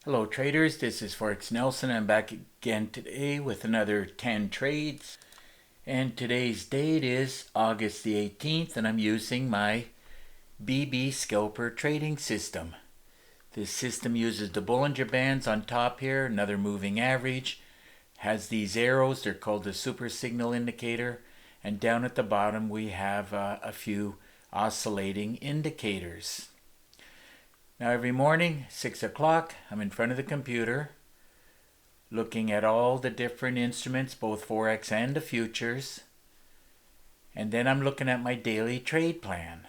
Hello traders, this is Forex Nelson. I'm back again today with another 10 trades. And today's date is August the 18th and I'm using my BB Scalper trading system. This system uses the Bollinger Bands on top here, another moving average. Has these arrows, they're called the super signal indicator. And down at the bottom we have a few oscillating indicators. Now every morning, 6 o'clock, I'm in front of the computer looking at all the different instruments, both Forex and the futures. And then I'm looking at my daily trade plan.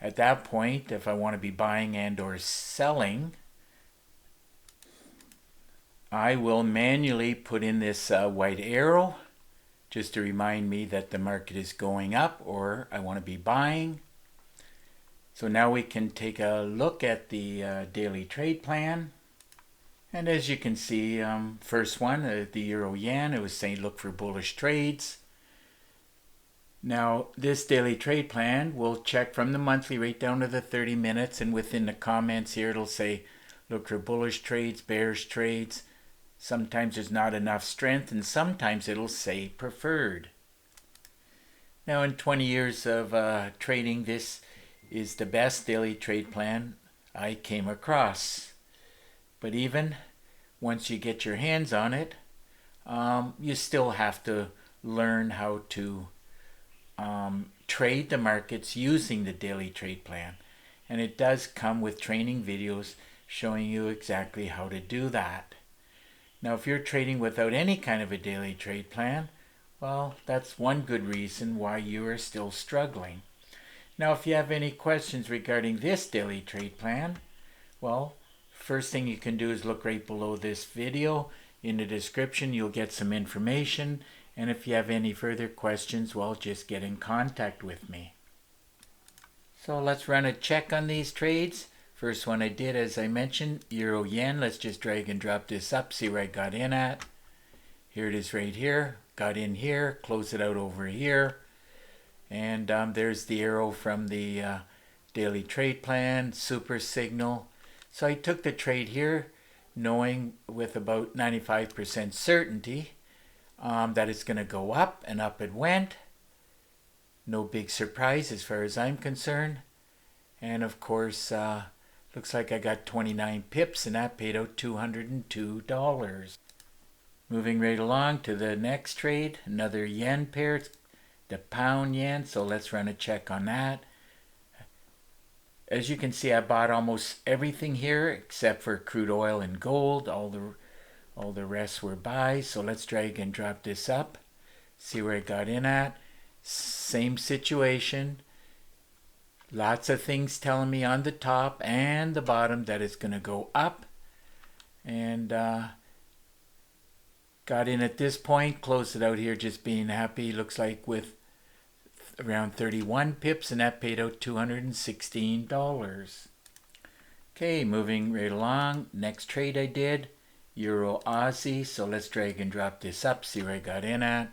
At that point, if I want to be buying and or selling, I will manually put in this white arrow just to remind me that the market is going up or I want to be buying. So now we can take a look at the daily trade plan. And as you can see, first one, the Euro Yen, it was saying look for bullish trades. Now this daily trade plan will check from the monthly right down to the 30 minutes, and within the comments here it'll say look for bullish trades, bearish trades. Sometimes there's not enough strength and sometimes it'll say preferred. Now in 20 years of trading, this is the best daily trade plan I came across. But even once you get your hands on it, you still have to learn how to trade the markets using the daily trade plan. And it does come with training videos showing you exactly how to do that. Now if you're trading without any kind of a daily trade plan, well, that's one good reason why you are still struggling. Now if you have any questions regarding this daily trade plan, well, first thing you can do is look right below this video. In the description you'll get some information, and if you have any further questions, well, just get in contact with me. So let's run a check on these trades. First one I did, as I mentioned, Euro Yen. Let's just drag and drop this up, see where I got in at. Here it is right here. Got in here, close it out over here. And there's the arrow from the daily trade plan, super signal. So I took the trade here knowing with about 95% certainty that it's going to go up, and up it went. No big surprise as far as I'm concerned. And of course, looks like I got 29 pips and that paid out $202. Moving right along to the next trade, another yen pair. It's the pound yen, so let's run a check on that. As you can see, I bought almost everything here except for crude oil and gold. All the rest were buys. So let's drag and drop this up, see where I got in at. Same situation. Lots of things telling me on the top and the bottom that it's going to go up. And got in at this point, closed it out here just being happy. Looks like with around 31 pips, and that paid out $216. Okay, moving right along. Next trade I did, Euro Aussie. So let's drag and drop this up, see where I got in at.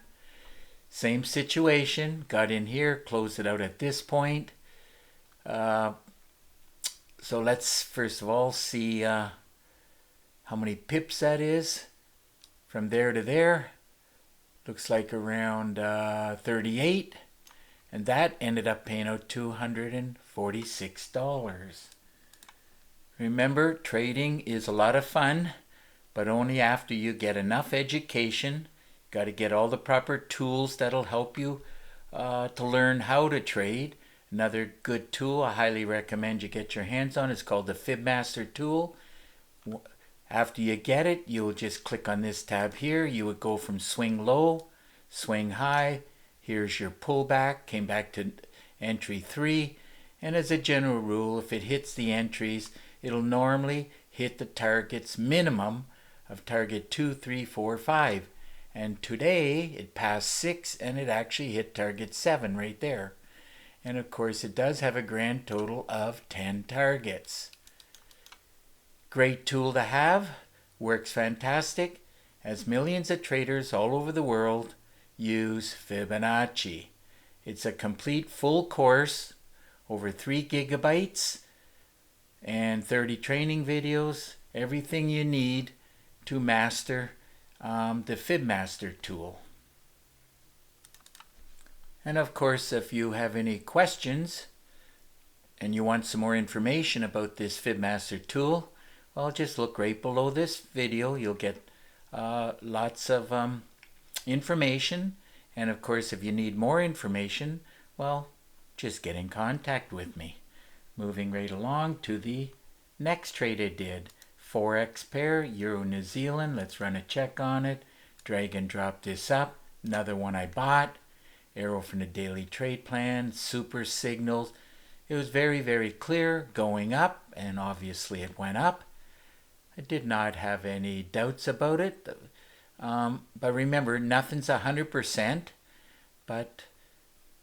Same situation, got in here, closed it out at this point. So let's first of all see how many pips that is. From there to there, looks like around 38. And that ended up paying out $246. Remember, trading is a lot of fun, but only after you get enough education. Got to get all the proper tools that'll help you to learn how to trade. Another good tool I highly recommend you get your hands on is called the Fibmaster tool. After you get it, you'll just click on this tab here. You would go from swing low, swing high. Here's your pullback, came back to entry 3. And as a general rule, if it hits the entries, it'll normally hit the targets minimum of target 2, 3, 4, 5. And today it passed 6 and it actually hit target 7 right there. And of course it does have a grand total of 10 targets. Great tool to have, works fantastic, as millions of traders all over the world use Fibonacci. It's a complete full course, over 3 gigabytes and 30 training videos. everything you need to master the Fibmaster tool. And of course, if you have any questions and you want some more information about this Fibmaster tool, well, just look right below this video. You'll get lots of information. And of course, if you need more information, well, just get in contact with me. Moving right along to the next trade I did. Forex pair, Euro New Zealand. Let's run a check on it. Drag and drop this up. Another one I bought. Arrow from the daily trade plan. Super signals. It was very, very clear going up, and obviously it went up. I did not have any doubts about it. But remember, nothing's 100%. But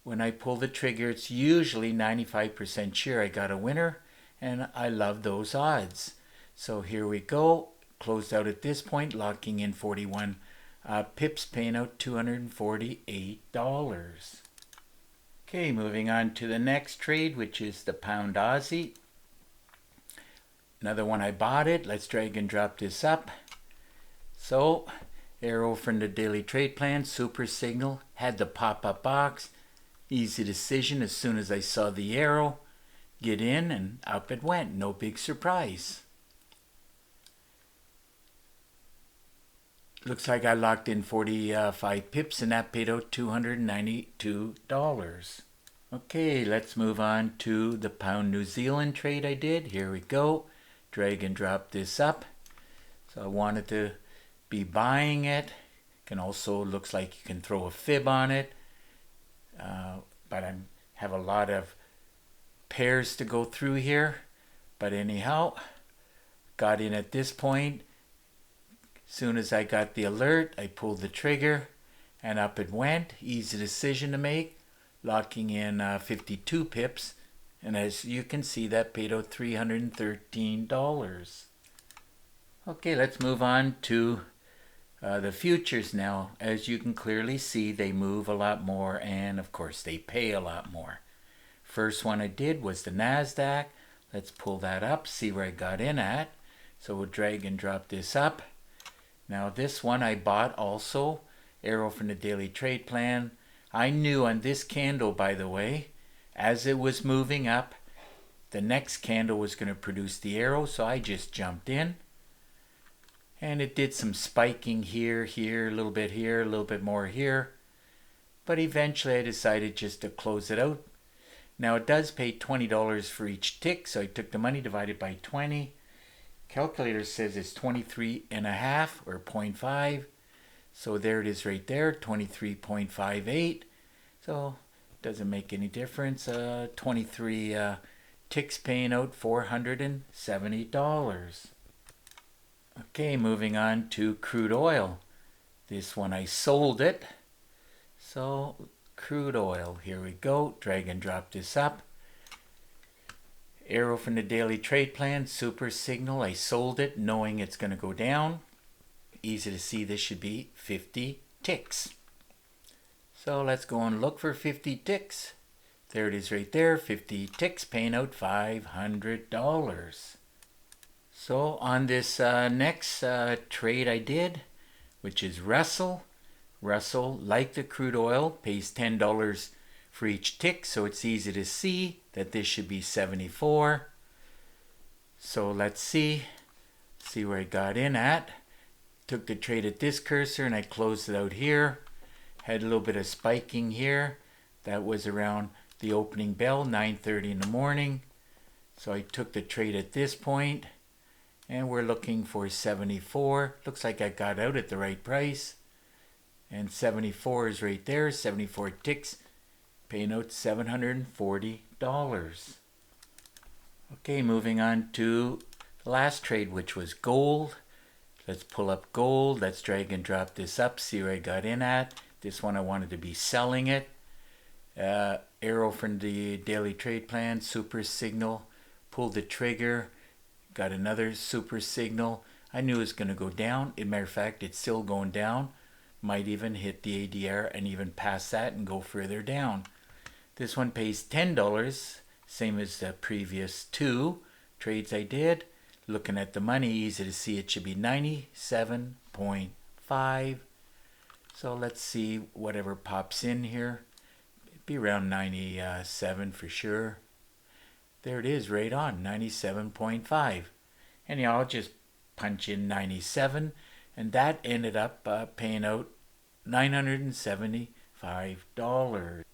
when I pull the trigger, it's usually 95% sure I got a winner, and I love those odds. So here we go. Closed out at this point, locking in 41 pips, paying out $248. Okay, moving on to the next trade, which is the Pound Aussie. Another one I bought it. Let's drag and drop this up. So, arrow from the daily trade plan, super signal, had the pop-up box. Easy decision as soon as I saw the arrow. Get in and up it went. No big surprise. Looks like I locked in 45 pips and that paid out $292. Okay, let's move on to the Pound New Zealand trade I did. Here we go. Drag and drop this up. So I wanted to be buying it. Can also, looks like you can throw a fib on it. But I have a lot of pairs to go through here. But anyhow, got in at this point. Soon as I got the alert, I pulled the trigger and up it went. Easy decision to make, locking in 52 pips. And as you can see, that paid out $313. Okay, let's move on to the futures now. As you can clearly see, they move a lot more, and of course they pay a lot more. First one I did was the NASDAQ. Let's pull that up, see where I got in at. So we'll drag and drop this up. Now this one I bought also, arrow from the daily trade plan. I knew on this candle, by the way, as it was moving up, the next candle was going to produce the arrow, so I just jumped in. And it did some spiking here, a little bit here, a little bit more here. But eventually I decided just to close it out. Now it does pay $20 for each tick, so I took the money divided by 20. Calculator says it's 23.5 or 0.5. So there it is right there, 23.58. So it doesn't make any difference. 23 ticks paying out $470. Okay, moving on to crude oil. This one I sold it. So crude oil, here we go. Drag and drop this up. Arrow from the daily trade plan, super signal. I sold it knowing it's going to go down. Easy to see this should be 50 ticks. So let's go and look for 50 ticks. There it is right there, 50 ticks paying out $500. So on this next trade I did, which is Russell. Russell, like the crude oil, pays $10 for each tick, so it's easy to see that this should be 74. So let's see where I got in at. Took the trade at this cursor and I closed it out here. Had a little bit of spiking here. That was around the opening bell, 9:30 in the morning. So I took the trade at this point and we're looking for 74. Looks like I got out at the right price. And 74 is right there, 74 ticks, paying out $740. Okay, moving on to the last trade, which was gold. Let's pull up gold. Let's drag and drop this up, see where I got in at. This one I wanted to be selling it. Arrow from the daily trade plan, super signal. Pulled the trigger, got another super signal. I knew it was going to go down. As a matter of fact, it's still going down. Might even hit the ADR and even pass that and go further down. This one pays $10, same as the previous two trades I did. looking at the money, easy to see it should be 97.5. So let's see whatever pops in here. It'd be around 97 for sure. There it is, right on, 97.5. And I'll just punch in 97, and that ended up paying out $975.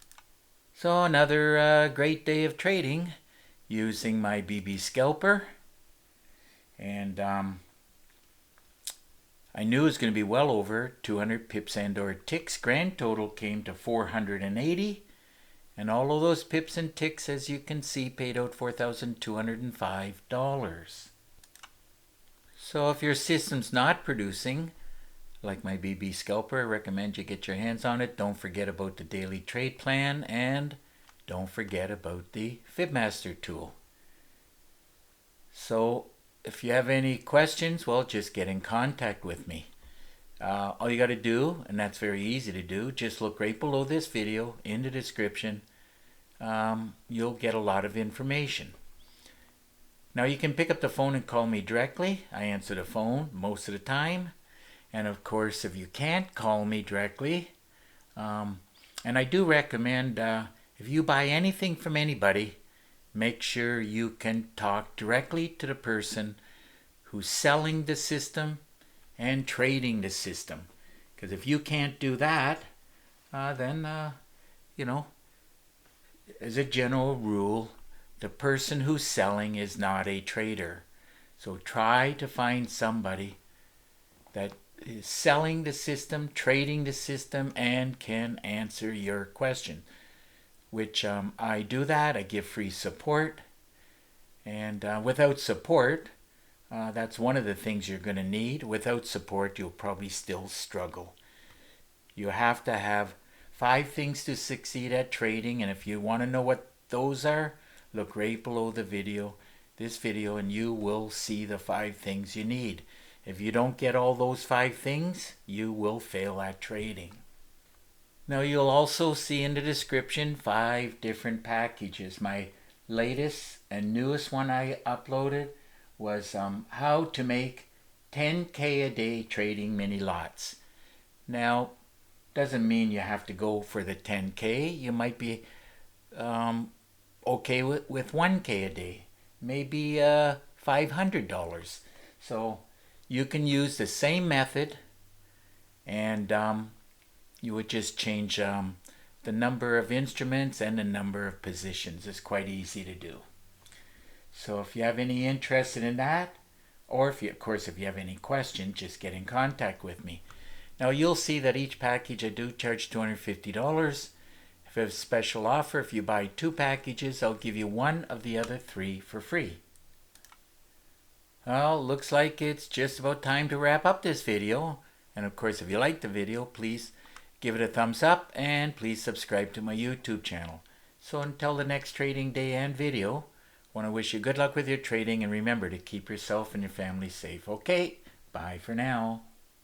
So another great day of trading using my BB scalper. And I knew it was going to be well over 200 pips and or ticks. Grand total came to 480. And all of those pips and ticks, as you can see, paid out $4,205. So if your system's not producing, like my BB scalper, I recommend you get your hands on it. Don't forget about the daily trade plan, and don't forget about the Fibmaster tool. So if you have any questions, well, just get in contact with me. All you got to do, and that's very easy to do, just look right below this video in the description. You'll get a lot of information. Now you can pick up the phone and call me directly. I answer the phone most of the time. And of course, if you can't call me directly, and I do recommend if you buy anything from anybody, make sure you can talk directly to the person who's selling the system and trading the system. Because if you can't do that, then, you know, as a general rule, the person who's selling is not a trader. So try to find somebody that is selling the system, trading the system, and can answer your question. Which I do that. I give free support. And without support, that's one of the things you're going to need. Without support, you'll probably still struggle. You have to have 5 things to succeed at trading, and if you want to know what those are, look right below the video, this video, and you will see the 5 things you need. If you don't get all those 5 things, you will fail at trading. Now you'll also see in the description 5 different packages. My latest and newest one I uploaded was how to make 10K a day trading mini lots. Now, doesn't mean you have to go for the 10K. You might be okay with 1K a day, maybe $500. So you can use the same method, and you would just change the number of instruments and the number of positions. It's quite easy to do. So if you have any interest in that, or if you have any questions, just get in contact with me. Now you'll see that each package I do charge $250. If I have a special offer, if you buy 2 packages, I'll give you 1 of the other 3 for free. Well, looks like it's just about time to wrap up this video. And of course, if you like the video, please give it a thumbs up and please subscribe to my YouTube channel. So until the next trading day and video, I want to wish you good luck with your trading, and remember to keep yourself and your family safe. Okay, bye for now.